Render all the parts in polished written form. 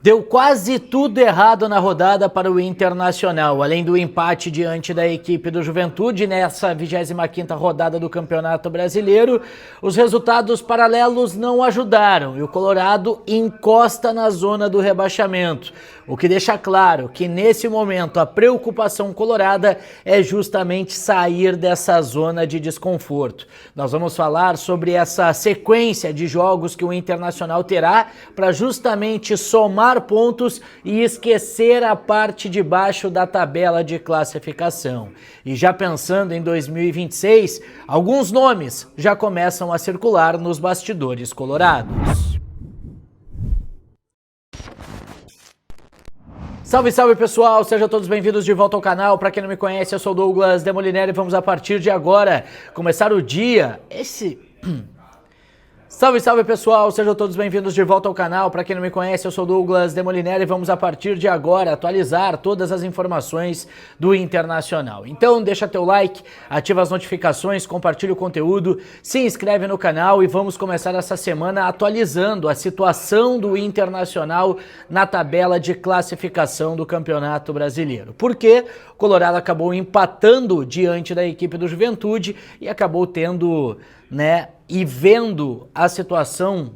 Deu quase tudo errado na rodada para o Internacional. Além do empate diante da equipe do Juventude nessa 25ª rodada do Campeonato Brasileiro, os resultados paralelos não ajudaram e o Colorado encosta na zona do rebaixamento, o que deixa claro que nesse momento a preocupação colorada é justamente sair dessa zona de desconforto. Nós vamos falar sobre essa sequência de jogos que o Internacional terá para justamente somar pontos e esquecer a parte de baixo da tabela de classificação. E já pensando em 2026, alguns nomes já começam a circular nos bastidores colorados. Salve, salve pessoal, sejam todos bem-vindos de volta ao canal. Para quem não me conhece, eu sou Douglas Demolinelli e vamos a partir de agora começar o dia, Salve, salve pessoal, sejam todos bem-vindos de volta ao canal. Para quem não me conhece, eu sou Douglas Demolinelli e vamos a partir de agora atualizar todas as informações do Internacional. Então deixa teu like, ativa as notificações, compartilha o conteúdo, se inscreve no canal e vamos começar essa semana atualizando a situação do Internacional na tabela de classificação do Campeonato Brasileiro. Porque o Colorado acabou empatando diante da equipe do Juventude e acabou tendo, e vendo a situação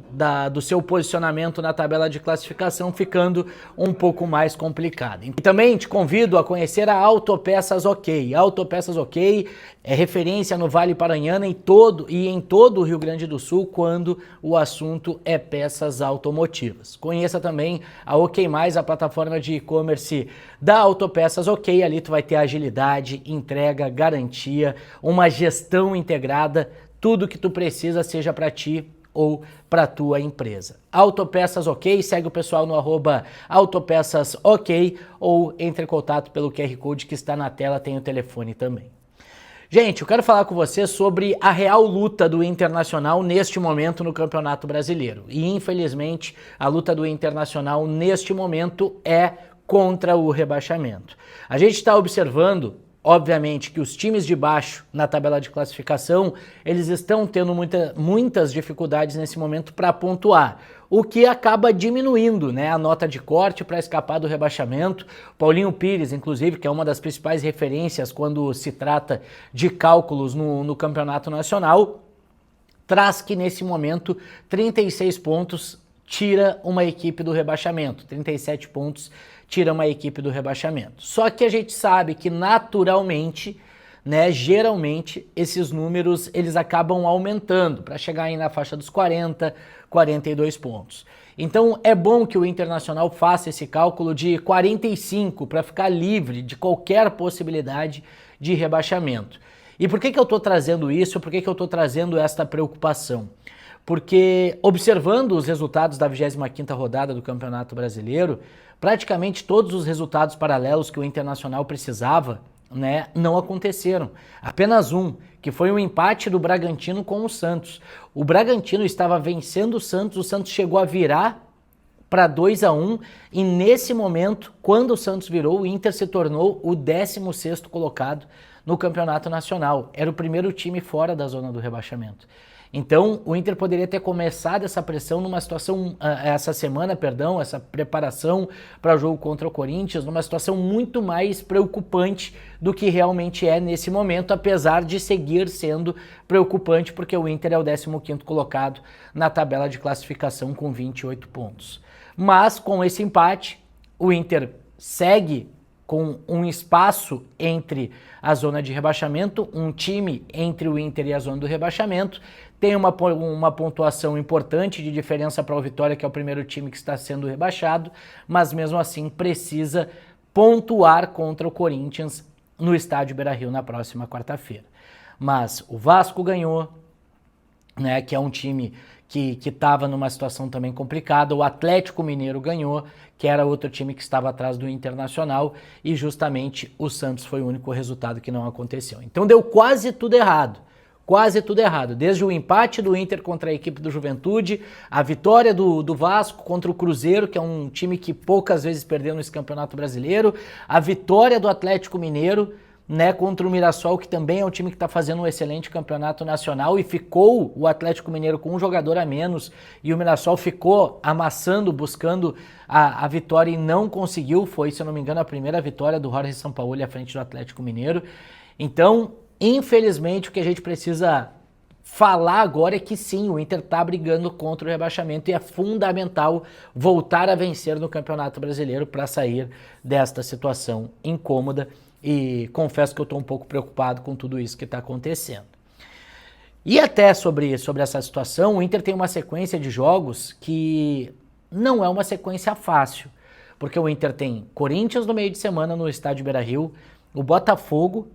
do seu posicionamento na tabela de classificação ficando um pouco mais complicada. E também te convido a conhecer a Autopeças OK. A Autopeças OK é referência no Vale Paranhana em todo o Rio Grande do Sul quando o assunto é peças automotivas. Conheça também a OK+, a plataforma de e-commerce da Autopeças OK. Ali tu vai ter agilidade, entrega, garantia, uma gestão integrada, tudo que tu precisa, seja para ti ou para tua empresa. Autopeças OK, segue o pessoal no @autopeças OK ou entre em contato pelo QR Code que está na tela, tem o telefone também. Gente, eu quero falar com você sobre a real luta do Internacional neste momento no Campeonato Brasileiro. E infelizmente a luta do Internacional neste momento é contra o rebaixamento. A gente está observando, obviamente, que os times de baixo na tabela de classificação, eles estão tendo muitas dificuldades nesse momento para pontuar, o que acaba diminuindo, a nota de corte para escapar do rebaixamento. Paulinho Pires, inclusive, que é uma das principais referências quando se trata de cálculos no Campeonato Nacional, traz que nesse momento 36 pontos tira uma equipe do rebaixamento, 37 pontos tira uma equipe do rebaixamento. Só que a gente sabe que naturalmente, geralmente esses números eles acabam aumentando para chegar aí na faixa dos 40, 42 pontos. Então é bom que o Internacional faça esse cálculo de 45 para ficar livre de qualquer possibilidade de rebaixamento. E por que eu estou trazendo isso? Por que eu estou trazendo esta preocupação? Porque observando os resultados da 25ª rodada do Campeonato Brasileiro, praticamente todos os resultados paralelos que o Internacional precisava, não aconteceram. Apenas um, que foi um empate do Bragantino com o Santos. O Bragantino estava vencendo o Santos chegou a virar para 2-1 e nesse momento, quando o Santos virou, o Inter se tornou o 16º colocado no Campeonato Nacional. Era o primeiro time fora da zona do rebaixamento. Então, o Inter poderia ter começado essa pressão numa situação, essa preparação para o jogo contra o Corinthians, numa situação muito mais preocupante do que realmente é nesse momento, apesar de seguir sendo preocupante, porque o Inter é o 15º colocado na tabela de classificação com 28 pontos. Mas, com esse empate, o Inter segue com um espaço entre a zona de rebaixamento, um time entre o Inter e a zona do rebaixamento, tem uma pontuação importante de diferença para o Vitória, que é o primeiro time que está sendo rebaixado, mas mesmo assim precisa pontuar contra o Corinthians no estádio Beira-Rio na próxima quarta-feira. Mas o Vasco ganhou, que é um time que estava numa situação também complicada, o Atlético Mineiro ganhou, que era outro time que estava atrás do Internacional, e justamente o Santos foi o único resultado que não aconteceu. Então deu quase tudo errado. Quase tudo errado, desde o empate do Inter contra a equipe do Juventude, a vitória do Vasco contra o Cruzeiro, que é um time que poucas vezes perdeu nesse Campeonato Brasileiro, a vitória do Atlético Mineiro, né, contra o Mirassol, que também é um time que está fazendo um excelente campeonato nacional, e ficou o Atlético Mineiro com um jogador a menos, e o Mirassol ficou amassando, buscando a vitória e não conseguiu. Foi, se eu não me engano, a primeira vitória do Jorge Sampaoli à frente do Atlético Mineiro. Então, infelizmente, o que a gente precisa falar agora é que sim, o Inter está brigando contra o rebaixamento e é fundamental voltar a vencer no Campeonato Brasileiro para sair desta situação incômoda, e confesso que eu estou um pouco preocupado com tudo isso que está acontecendo. E até sobre essa situação, o Inter tem uma sequência de jogos que não é uma sequência fácil, porque o Inter tem Corinthians no meio de semana no Estádio Beira-Rio, o Botafogo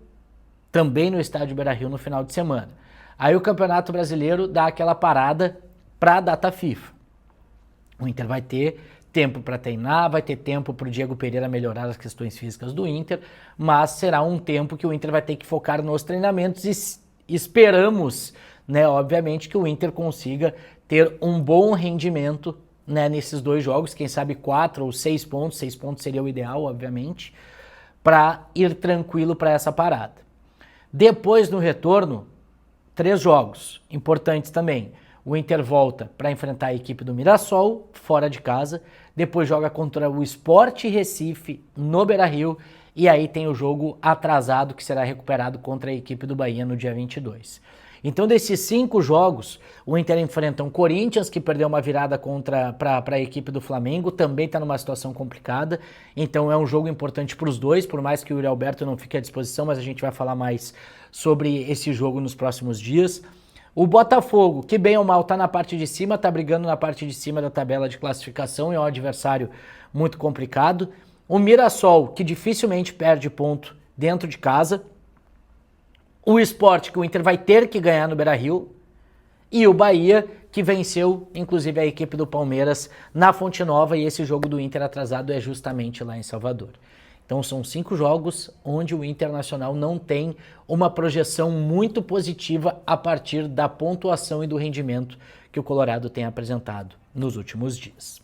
também no Estádio Beira-Rio no final de semana. Aí o Campeonato Brasileiro dá aquela parada para a data FIFA. O Inter vai ter tempo para treinar, vai ter tempo para o Diego Pereira melhorar as questões físicas do Inter, mas será um tempo que o Inter vai ter que focar nos treinamentos e esperamos, né, obviamente, que o Inter consiga ter um bom rendimento, né, nesses dois jogos, quem sabe 4 ou 6 pontos, 6 pontos seria o ideal, obviamente, para ir tranquilo para essa parada. Depois, no retorno, 3 jogos importantes também. O Inter volta para enfrentar a equipe do Mirassol, fora de casa, depois joga contra o Sport Recife, no Beira-Rio, e aí tem o jogo atrasado que será recuperado contra a equipe do Bahia no dia 22. Então, desses 5 jogos, o Inter enfrenta um Corinthians, que perdeu uma virada para a equipe do Flamengo, também está numa situação complicada, então é um jogo importante para os dois, por mais que o Yuri Alberto não fique à disposição, mas a gente vai falar mais sobre esse jogo nos próximos dias. O Botafogo, que bem ou mal está na parte de cima, está brigando na parte de cima da tabela de classificação, é um adversário muito complicado. O Mirassol, que dificilmente perde ponto dentro de casa. O Sport, que o Inter vai ter que ganhar no Beira-Rio. E o Bahia, que venceu, inclusive, a equipe do Palmeiras na Fonte Nova, e esse jogo do Inter atrasado é justamente lá em Salvador. Então são 5 jogos onde o Internacional não tem uma projeção muito positiva a partir da pontuação e do rendimento que o Colorado tem apresentado nos últimos dias.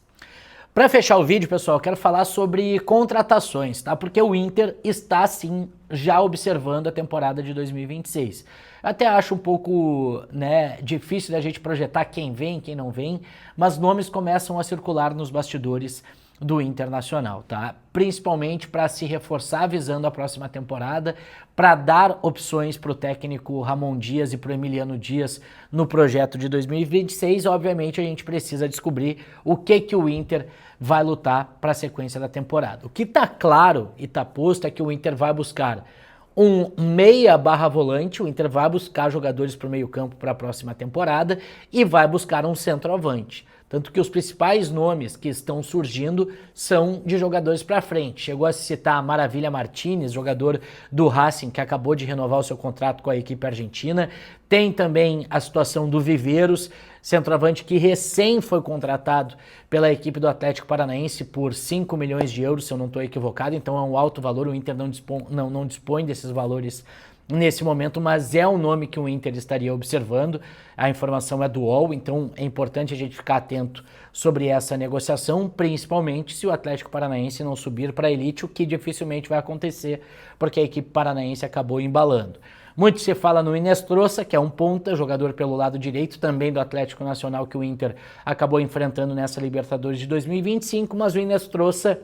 Para fechar o vídeo, pessoal, eu quero falar sobre contratações, tá? Porque o Inter está, sim, já observando a temporada de 2026. Até acho um pouco, né, difícil da gente projetar quem vem, quem não vem, mas nomes começam a circular nos bastidores do Internacional, tá? Principalmente para se reforçar visando a próxima temporada, para dar opções para o técnico Ramon Dias e para o Emiliano Dias no projeto de 2026. Obviamente a gente precisa descobrir o que o Inter vai lutar para a sequência da temporada. O que está claro e está posto é que o Inter vai buscar um meia/volante, o Inter vai buscar jogadores para o meio-campo para a próxima temporada e vai buscar um centroavante. Tanto que os principais nomes que estão surgindo são de jogadores para frente. Chegou a se citar a Maravilha Martínez, jogador do Racing, que acabou de renovar o seu contrato com a equipe argentina. Tem também a situação do Viveiros, centroavante que recém foi contratado pela equipe do Atlético Paranaense por 5 milhões de euros, se eu não estou equivocado. Então é um alto valor, o Inter não dispõe desses valores nesse momento, mas é um nome que o Inter estaria observando. A informação é do UOL, então é importante a gente ficar atento sobre essa negociação, principalmente se o Atlético Paranaense não subir para a elite, o que dificilmente vai acontecer, porque a equipe paranaense acabou embalando. Muito se fala no Inestrosa, que é um ponta, jogador pelo lado direito, também do Atlético Nacional, que o Inter acabou enfrentando nessa Libertadores de 2025, mas o Inestrosa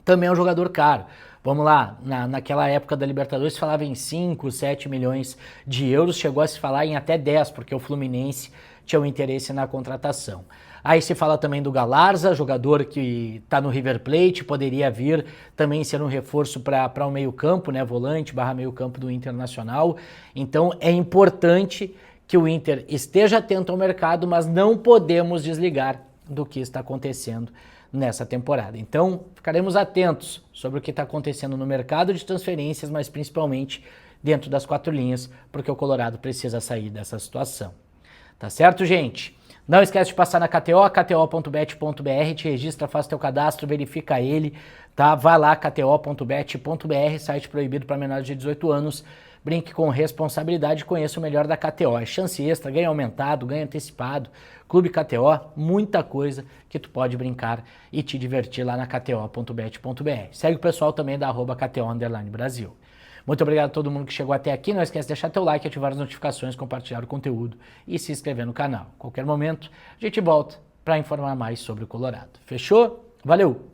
também é um jogador caro. Vamos lá, naquela época da Libertadores se falava em 5, 7 milhões de euros, chegou a se falar em até 10, porque o Fluminense tinha um interesse na contratação. Aí se fala também do Galarza, jogador que está no River Plate, poderia vir também ser um reforço para o meio-campo, né, volante/meio-campo do Internacional. Então é importante que o Inter esteja atento ao mercado, mas não podemos desligar do que está acontecendo nessa temporada. Então, ficaremos atentos sobre o que está acontecendo no mercado de transferências, mas principalmente dentro das 4 linhas, porque o Colorado precisa sair dessa situação. Tá certo, gente? Não esquece de passar na KTO, kto.bet.br, te registra, faz teu cadastro, verifica ele, tá? Vai lá, kto.bet.br, site proibido para menores de 18 anos. Brinque com responsabilidade e conheça o melhor da KTO. É chance extra, ganho aumentado, ganho antecipado. Clube KTO, muita coisa que tu pode brincar e te divertir lá na kto.bet.br. Segue o pessoal também da @KTO_Brasil. Muito obrigado a todo mundo que chegou até aqui. Não esquece de deixar teu like, ativar as notificações, compartilhar o conteúdo e se inscrever no canal. Qualquer momento, a gente volta para informar mais sobre o Colorado. Fechou? Valeu!